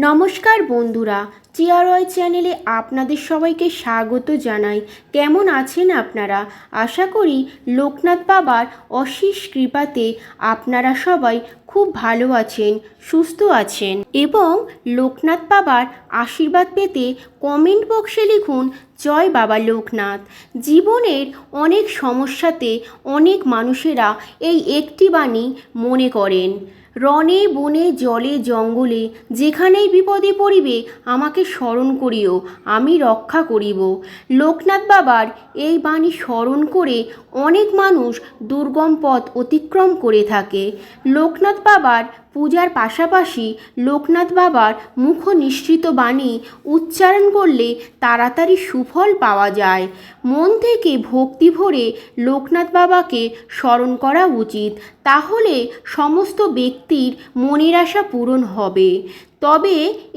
নমস্কার বন্ধুরা, টিআরওয়াই চ্যানেলে আপনাদের সবাইকে স্বাগত জানাই। কেমন আছেন আপনারা? আশা করি লোকনাথ বাবার অশেষ কৃপাতে আপনারা সবাই খুব ভালো আছেন, সুস্থ আছেন এবং লোকনাথ বাবার আশীর্বাদ পেতে কমেন্ট বক্সে লিখুন জয় বাবা লোকনাথ। জীবনের অনেক সমস্যাতে অনেক মানুষেরা এই একটি বাণী মনে করেন, রণে বনে জলে জঙ্গলে যেখানেই বিপদে পড়িবে আমাকে স্মরণ করিও, আমি রক্ষা করিব। লোকনাথ বাবার এই বাণী স্মরণ করে অনেক মানুষ দুর্গম পথ অতিক্রম করে থাকে। লোকনাথ বাবার পূজার পাশাপাশি লোকনাথ বাবার মুখ নিঃসৃত বাণী উচ্চারণ করলে তাড়াতাড়ি সুফল পাওয়া যায়। মন থেকে ভক্তি ভরে লোকনাথ বাবাকে স্মরণ করা উচিত, তাহলে সমস্ত ব্যক্তির মনের আশা পূরণ হবে। তবে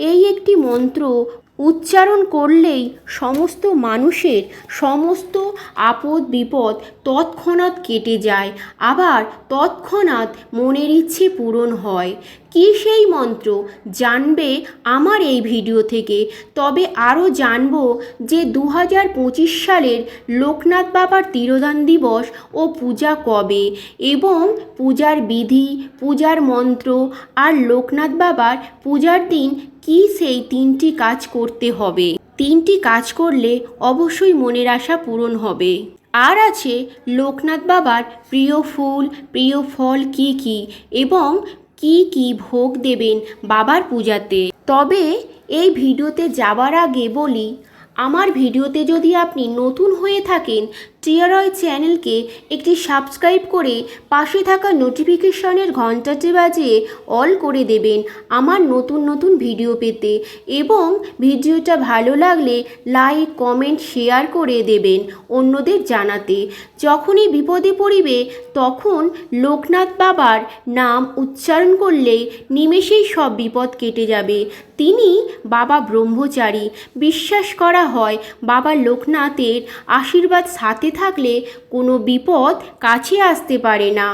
এই একটি মন্ত্র উচ্চারণ করলেই সমস্ত মানুষের সমস্ত আপদ বিপদ তৎক্ষণাৎ কেটে যায়, আবার তৎক্ষণাৎ মনের ইচ্ছে পূরণ হয়। কি সেই মন্ত্র জানবে আমার এই ভিডিও থেকে। তবে আরও জানবো যে 2025 সালের লোকনাথ বাবার তিরোধান দিবস ও পূজা কবে, এবং পূজার বিধি, পূজার মন্ত্র আর লোকনাথ বাবার পূজার দিন কি সেই তিনটি কাজ করতে হবে। তিনটি কাজ করলে অবশ্যই মনের আশা পূরণ হবে। আর আছে লোকনাথ বাবার প্রিয় ফুল, প্রিয় ফল কি কি, এবং কি কি ভোগ দেবেন বাবার পূজাতে। তবে এই ভিডিওতে যাবার আগে বলি, আমার ভিডিওতে যদি আপনি নতুন হয়ে থাকেন টিআরওয়াই চ্যানেলকে একটি সাবস্ক্রাইব করে পাশে থাকা নোটিফিকেশনের ঘন্টাটি বাজিয়ে অল করে দেবেন আমার নতুন নতুন ভিডিও পেতে, এবং ভিডিওটা ভালো লাগলে লাইক, কমেন্ট, শেয়ার করে দেবেন অন্যদের জানাতে। যখনই বিপদে পড়িবে তখন লোকনাথ বাবার নাম উচ্চারণ করলে নিমেষেই সব বিপদ কেটে যাবে। তিনি বাবা ব্রহ্মচারী, বিশ্বাস করা হয় বাবা লোকনাথের আশীর্বাদ সাথে থাকলে কোনো বিপদ কাছে আসতে পারে না।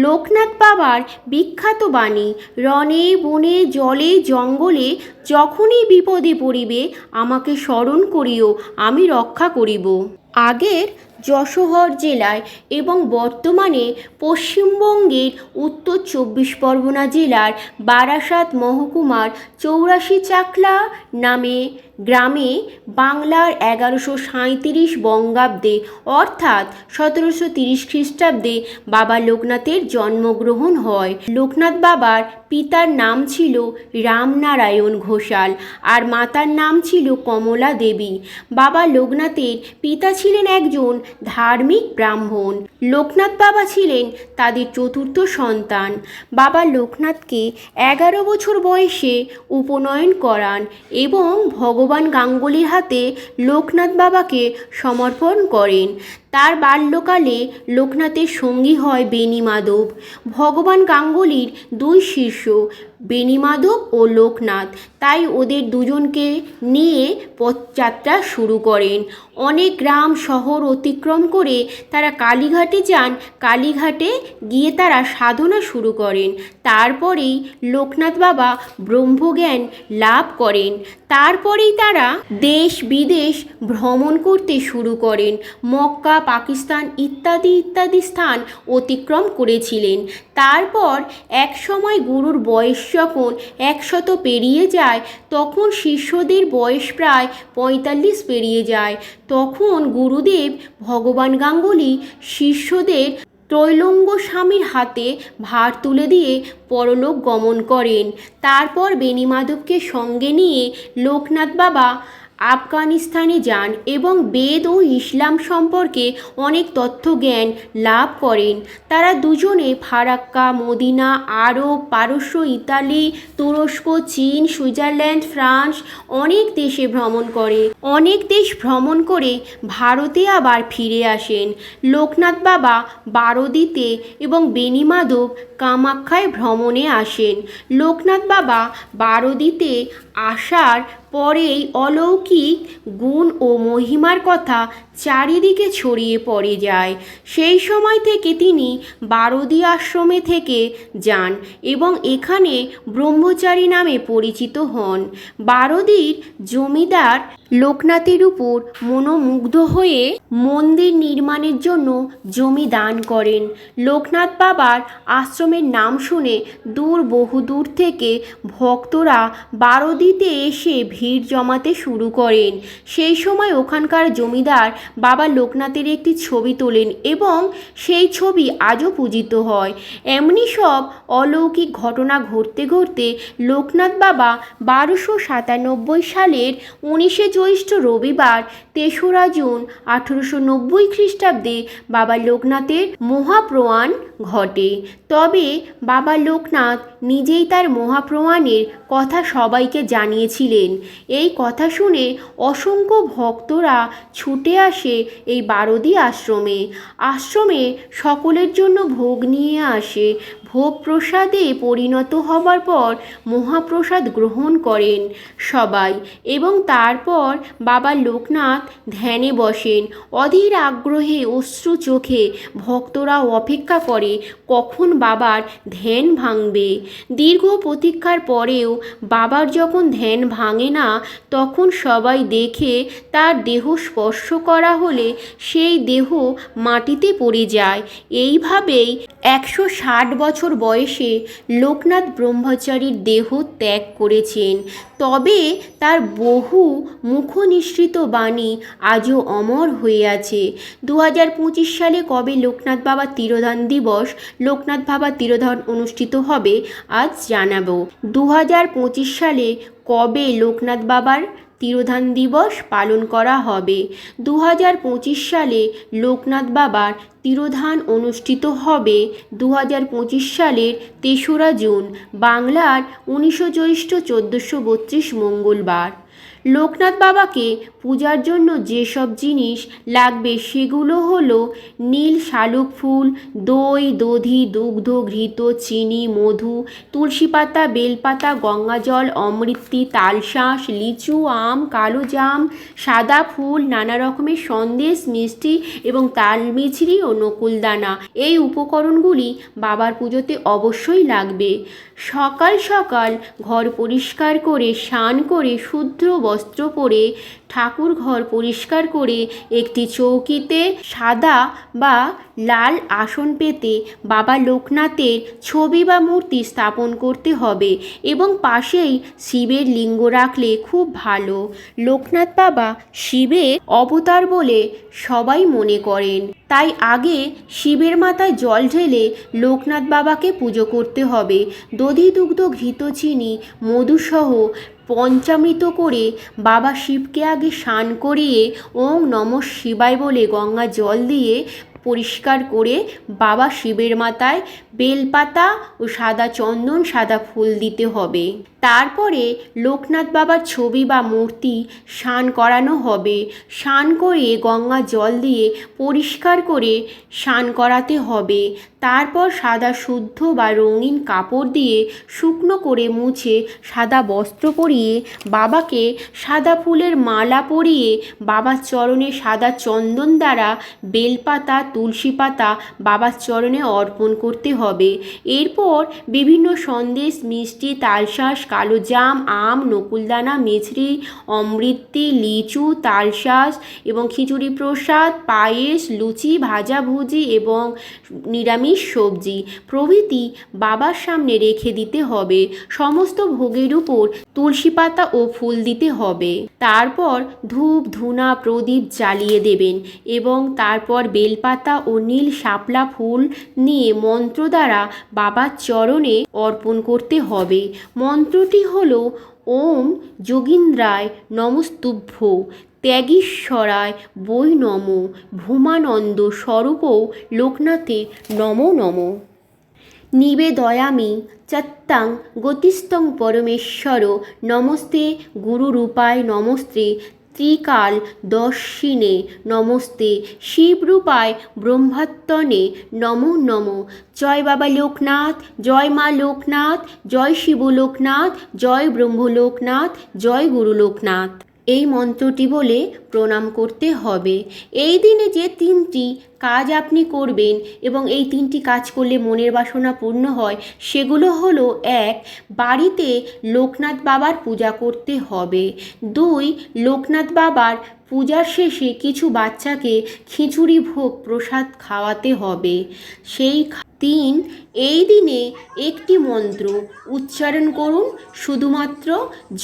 লোকনাথ বাবার বিখ্যাত বাণী, রণে বনে জলে জঙ্গলে যখনই বিপদে পড়িবে আমাকে স্মরণ করিও, আমি রক্ষা করিব। আগের যশোহর জেলায় এবং বর্তমানে পশ্চিমবঙ্গের উত্তর 24 পরগনা জেলার বারাসাত মহকুমার 84 চাকলা নামে গ্রামে বাংলার 1137 বঙ্গাব্দে অর্থাৎ 1730 খ্রিস্টাব্দে বাবা লোকনাথের জন্মগ্রহণ হয়। লোকনাথ বাবার পিতার নাম ছিল রামনারায়ণ ঘোষাল আর মাতার নাম ছিল কমলা দেবী। বাবা লোকনাথের পিতা ছিলেন একজন ধার্মিক ব্রাহ্মণ। লোকনাথ বাবা ছিলেন তাদের চতুর্থ সন্তান। বাবা লোকনাথকে 11 বছর বয়সে উপনয়ন করান এবং ভগবান গাঙ্গুলির হাতে লোকনাথ বাবাকে সমর্পণ করেন। তার বাল্যকালে লোকনাথের সঙ্গী হয় বেণীমাধব। ভগবান গাঙ্গুলির দুই শিষ্য বেণীমাধব ও লোকনাথ, তাই ওদের দুজনকে নিয়ে পথযাত্রা শুরু করেন। অনেক গ্রাম শহর অতিক্রম করে তারা কালীঘাটে যান। কালীঘাটে গিয়ে তারা সাধনা শুরু করেন। তারপরেই লোকনাথ বাবা ব্রহ্মজ্ঞান লাভ করেন। তারপরেই তারা দেশ বিদেশ ভ্রমণ করতে শুরু করেন। মক্কা, পাকিস্তান ইত্যাদি ইত্যাদি স্থান অতিক্রম করেছিলেন। তারপর এক সময় গুরুর বয়স যখন 100 পেরিয়ে যায়, তখন শিষ্যদের বয়স প্রায় 45 পেরিয়ে যায়। তখন গুরুদেব ভগবান গাঙ্গুলি শিষ্যদের ত্রৈলঙ্গ স্বামীর হাতে ভার তুলে দিয়ে পরলোক গমন করেন। তারপর বেণীমাধবকে সঙ্গে নিয়ে লোকনাথ বাবা আফগানিস্তানে যান এবং বেদ ও ইসলাম সম্পর্কে অনেক তথ্য জ্ঞান লাভ করেন। তারা দুজনে ফারাক্কা, মদিনা, আরব, পারস্য, ইতালি, তুরস্ক, চীন, সুইজারল্যান্ড, ফ্রান্স অনেক দেশে ভ্রমণ করে। অনেক দেশ ভ্রমণ করে ভারতে আবার ফিরে আসেন। লোকনাথ বাবা বারোদিতে এবং বেণীমাধব কামাখ্যায় ভ্রমণে আসেন। লোকনাথ বাবা বারোদিতে আসার পরেই অলৌকিক গুণ ও মহিমার কথা চারিদিকে ছড়িয়ে পড়ে যায়। সেই সময় থেকে তিনি বারোদি আশ্রমে থেকে যান এবং এখানে ব্রহ্মচারী নামে পরিচিত হন। বারোদির জমিদার লোকনাথের উপর মনোমুগ্ধ হয়ে মন্দির নির্মাণের জন্য জমি দান করেন। লোকনাথ বাবার আশ্রমের নাম শুনে বহুদূর থেকে ভক্তরা বারোদিতে এসে ভিড় জমাতে শুরু করেন। সেই সময় ওখানকার জমিদার বাবা লোকনাথের একটি ছবি তোলেন এবং সেই ছবি আজও পূজিত হয়। এমনি সব অলৌকিক ঘটনা ঘটতে ঘটতে লোকনাথ বাবা 1297 সালের 19শে জ্যৈষ্ঠ রবিবার 3রা জুন 1890 খ্রিস্টাব্দে বাবা লোকনাথের মহাপ্রয়াণ ঘটে। তবে বাবা লোকনাথ নিজেই তার মহাপ্রয়াণের কথা সবাইকে জানিয়েছিলেন। এই কথা শুনে অসংখ্য ভক্তরা ছুটে আসে এই বারোদি আশ্রমে সকলের জন্য ভোগ নিয়ে আসে। ভোগ প্রসাদে পরিণত হবার পর মহাপ্রসাদ গ্রহণ করেন সবাই এবং তারপর বাবা লোকনাথ ধ্যানে বসেন। অধীর আগ্রহে অশ্রু চোখে ভক্তরা অপেক্ষা করে কখন বাবার ধ্যান ভাঙবে। দীর্ঘ প্রতীক্ষার পরেও বাবার যখন ধ্যান ভাঙে না, তখন সবাই দেখে তার দেহ স্পর্শ করা হলে সেই দেহ মাটিতে পড়ে যায়। এইভাবেই 160 বছর বয়সে লোকনাথ ব্রহ্মচারীর দেহ ত্যাগ করেছেন। তবে তার বহু মুখনিসৃত বাণী আজও অমর হয়ে আছে। 2025 সালে কবে লোকনাথ বাবা তিরোধান দিবস, লোকনাথ বাবা তিরোধান অনুষ্ঠিত হবে আজ জানাবো। 2025 সালে কবে লোকনাথ বাবার তিরোধান দিবস পালন করা হবে। 2025 সালে লোকনাথ বাবার তিরোধান অনুষ্ঠিত হবে 2025 সালের 3রা জুন, বাংলার 19 জ্যৈষ্ঠ 1432 মঙ্গলবার। লোকনাথ বাবাকে পূজার জন্য যেসব জিনিস লাগবে সেগুলো হলো নীল শালুক ফুল, দই, দধি, দুগ্ধ, ঘৃত, চিনি, মধু, তুলসী পাতা, বেলপাতা, গঙ্গাজল, অমৃতি, তালশাঁস, লিচু, আম, কালো জাম, সাদা ফুল, নানা রকমের সন্দেশ, মিষ্টি এবং তালমিছরি ও নকুলদানা। এই উপকরণগুলি বাবার পুজোতে অবশ্যই লাগবে। সকাল সকাল ঘর পরিষ্কার করে স্নান করে শুদ্ধ বস্ত্র পরে ঠাকুর ঘর পরিষ্কার করে একটি চৌকিতে সাদা বা লাল আসন পেতে বাবা লোকনাথের ছবি বা মূর্তি স্থাপন করতে হবে এবং পাশেই শিবের লিঙ্গ রাখলে খুব ভালো। লোকনাথ বাবা শিবের অবতার বলে সবাই মনে করেন, তাই আগে শিবের মাথায় জল ঢেলে লোকনাথ বাবাকে পুজো করতে হবে। দধি, দুগ্ধ, ঘৃত, চিনি, মধুসহ পঞ্চামৃত করে বাবা শিবকে আগে স্নান করিয়ে ওং নমঃ শিবায় বলে গঙ্গা জল দিয়ে পরিষ্কার করে বাবা শিবের মাথায় বেলপাতা ও সাদা চন্দন, সাদা ফুল দিতে হবে। তারপরে লোকনাথ বাবার ছবি বা মূর্তি স্নান করানো হবে। স্নান করে গঙ্গা জল দিয়ে পরিষ্কার করে স্নান করাতে হবে। তারপর সাদা শুদ্ধ বা রঙিন কাপড় দিয়ে শুকনো করে মুছে সাদা বস্ত্র পরিয়ে বাবাকে সাদা ফুলের মালা পরিয়ে বাবার চরণে সাদা চন্দন দ্বারা বেলপাতা, তুলসী পাতা বাবার চরণে অর্পণ করতে হবে। এরপর বিভিন্ন সন্দেশ, মিষ্টি, তালশাঁস, কালো জাম, আম, নকুলদানা, মিছরি, অমৃতি, লিচু, তালশাঁস এবং খিচুড়ি প্রসাদ, পায়েস, লুচি, ভাজাভুজি এবং নিরামিষ সবজি প্রভৃতি বাবার সামনে রেখে দিতে হবে। সমস্ত ভোগের উপর তুলসী পাতা ও ফুল দিতে হবে। তারপর ধূপ, ধুনা, প্রদীপ জ্বালিয়ে দেবেন এবং তারপর বেলপাতা ও নীল শাপলা ফুল নিয়ে মন্ত্র দ্বারা বাবার চরণে অর্পণ করতে হবে। মন্ত্রটি হল ওম যোগীন্দ্রায় নমস্তুভ্য, ত্যাগীশ্বরায় বৈ নমো, ভূমানন্দ স্বরূপ লোকনাথে নমো নমো। নিবেদয়ামি চত্তাং গতিস্তং পরমেশ্বর, নমস্তে গুরুরূপায়, নমস্তে ত্রিকাল দর্শিনে, নমস্তে শিবরূপায় ব্রহ্মাত্মনে নমো নমো। জয় বাবা লোকনাথ, জয় মা লোকনাথ, জয় শিব লোকনাথ, জয় ব্রহ্ম লোকনাথ, জয় গুরু লোকনাথ। এই মন্ত্রটি বলে প্রণাম করতে হবে। এই দিনে যে 3টি কাজ আপনি করবেন এবং এই 3টি কাজ করলে মনের বাসনা পূর্ণ হয় সেগুলো হলো: 1. বাড়িতে লোকনাথ বাবার পূজা করতে হবে। 2. লোকনাথ বাবার পূজার শেষে কিছু বাচ্চাকে খিচুড়ি ভোগ প্রসাদ খাওয়াতে হবে। 3. এই দিনে একটি মন্ত্র উচ্চারণ করুন, শুধুমাত্র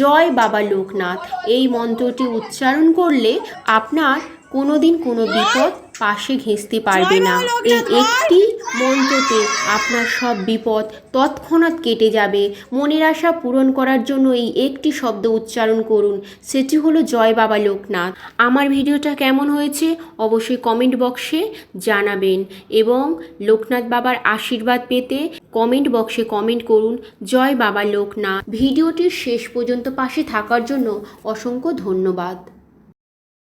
জয় বাবা লোকনাথ। এই মন্ত্রটি উচ্চারণ করলে আপনার কোনোদিন কোনো বিপদ পাশে ঘেঁষতে পারবে না। এই একটি মন্ত্রতে আপনার সব বিপদ তৎক্ষণাৎ কেটে যাবে। মনের আশা পূরণ করার জন্য এই একটি শব্দ উচ্চারণ করুন, সেটি হলো জয় বাবা লোকনাথ। আমার ভিডিওটা কেমন হয়েছে অবশ্যই কমেন্ট বক্সে জানাবেন এবং লোকনাথ বাবার আশীর্বাদ পেতে কমেন্ট বক্সে কমেন্ট করুন জয় বাবা লোকনাথ। ভিডিওটির শেষ পর্যন্ত পাশে থাকার জন্য অসংখ্য ধন্যবাদ।